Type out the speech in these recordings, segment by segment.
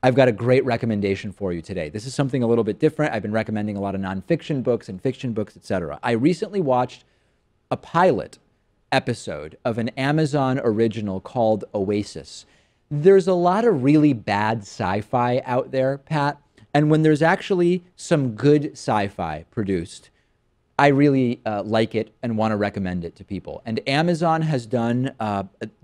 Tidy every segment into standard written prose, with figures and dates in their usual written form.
I've got a great recommendation for you today. This is something a little bit different. I've been recommending a lot of nonfiction books and fiction books, etc. I recently watched a pilot episode of an Amazon original called Oasis. There's a lot of really bad sci-fi out there, Pat, and when there's actually some good sci-fi produced, I really like it and want to recommend it to people. And Amazon has done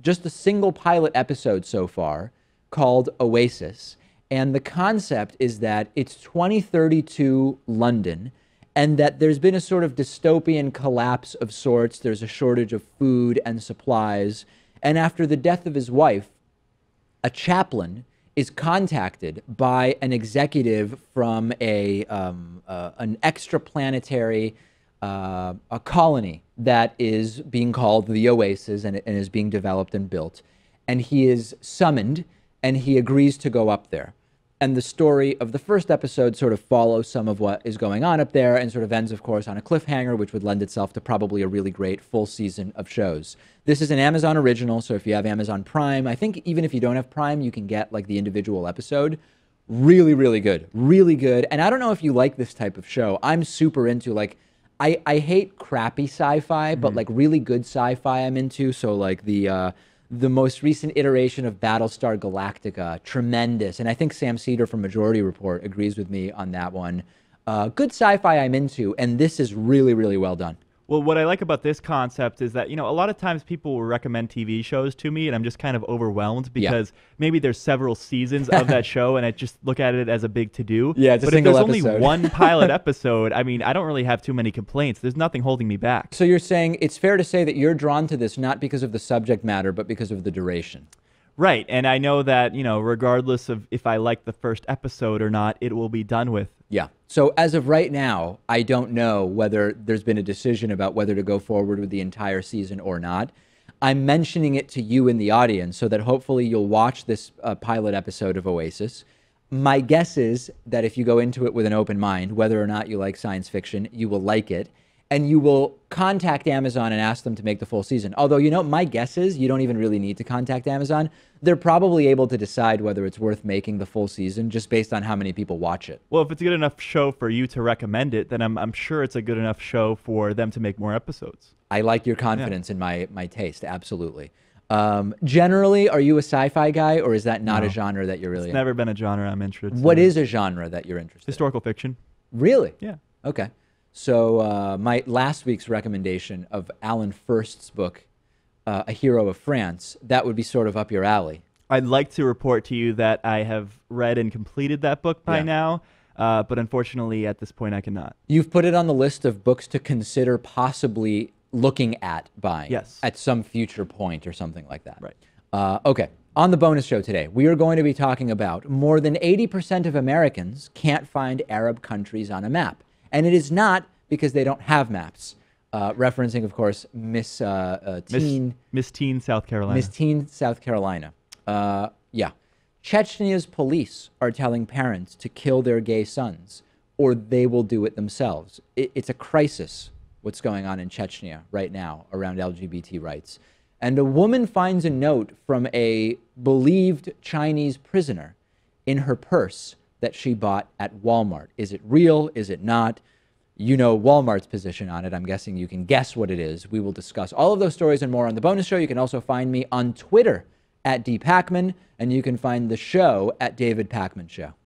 just a single pilot episode so far called Oasis. And the concept is that it's 2032 London, and that there's been a sort of dystopian collapse of sorts. There's a shortage of food and supplies. And after the death of his wife, a chaplain is contacted by an executive from an extraplanetary a colony that is being called the Oasis and is being developed and built. And he is summoned and he agrees to go up there. And the story of the first episode sort of follows some of what is going on up there and sort of ends, of course, on a cliffhanger, which would lend itself to probably a really great full season of shows. This is an Amazon original, so if you have Amazon Prime, I think even if you don't have Prime, you can get like the individual episode. Really, really good. Really good. And I don't know if you like this type of show. I'm super into like, I hate crappy sci-fi, but like really good sci-fi I'm into. So like the most recent iteration of Battlestar Galactica, tremendous. And I think Sam Cedar from Majority Report agrees with me on that one. Good sci-fi I'm into, and this is really, really well done. Well, what I like about this concept is that, you know, a lot of times people will recommend TV shows to me, and I'm just kind of overwhelmed because maybe there's several seasons of that show, and I just look at it as a big to-do. Yeah, it's a but single if there's episode. only one pilot episode, I mean, I don't really have too many complaints. There's nothing holding me back. So you're saying it's fair to say that you're drawn to this not because of the subject matter, but because of the duration. Right, and I know that, you know, regardless of if I like the first episode or not, it will be done with. Yeah. So as of right now, I don't know whether there's been a decision about whether to go forward with the entire season or not. I'm mentioning it to you in the audience so that hopefully you'll watch this pilot episode of Oasis. My guess is that if you go into it with an open mind, whether or not you like science fiction, you will like it. And you will contact Amazon and ask them to make the full season. Although, you know, my guess is you don't even really need to contact Amazon. They're probably able to decide whether it's worth making the full season just based on how many people watch it. Well, if it's a good enough show for you to recommend it, then I'm sure it's a good enough show for them to make more episodes. I like your confidence in my taste, absolutely. Generally, are you a sci-fi guy, or is that not a genre that you're really It's never been a genre I'm interested in. What is a genre that you're interested in? Historical fiction. Really? Yeah. Okay. So my last week's recommendation of Alan First's book, A Hero of France, that would be sort of up your alley. I'd like to report to you that I have read and completed that book by now, but unfortunately at this point I cannot. You've put it on the list of books to consider possibly looking at buying at some future point or something like that. Right. Okay. On the bonus show today, we are going to be talking about more than 80% of Americans can't find Arab countries on a map. And it is not because they don't have maps. Referencing, of course, Miss Teen, South Carolina. Miss Teen, South Carolina. Yeah. Chechnya's police are telling parents to kill their gay sons, or they will do it themselves. It's a crisis, what's going on in Chechnya right now around LGBT rights. And a woman finds a note from a believed Chinese prisoner in her purse that she bought at Walmart. Is it real? Is it not? You know Walmart's position on it. I'm guessing you can guess what it is. We will discuss all of those stories and more on the bonus show. You can also find me on Twitter at @DPakman, and you can find the show at David Pakman Show.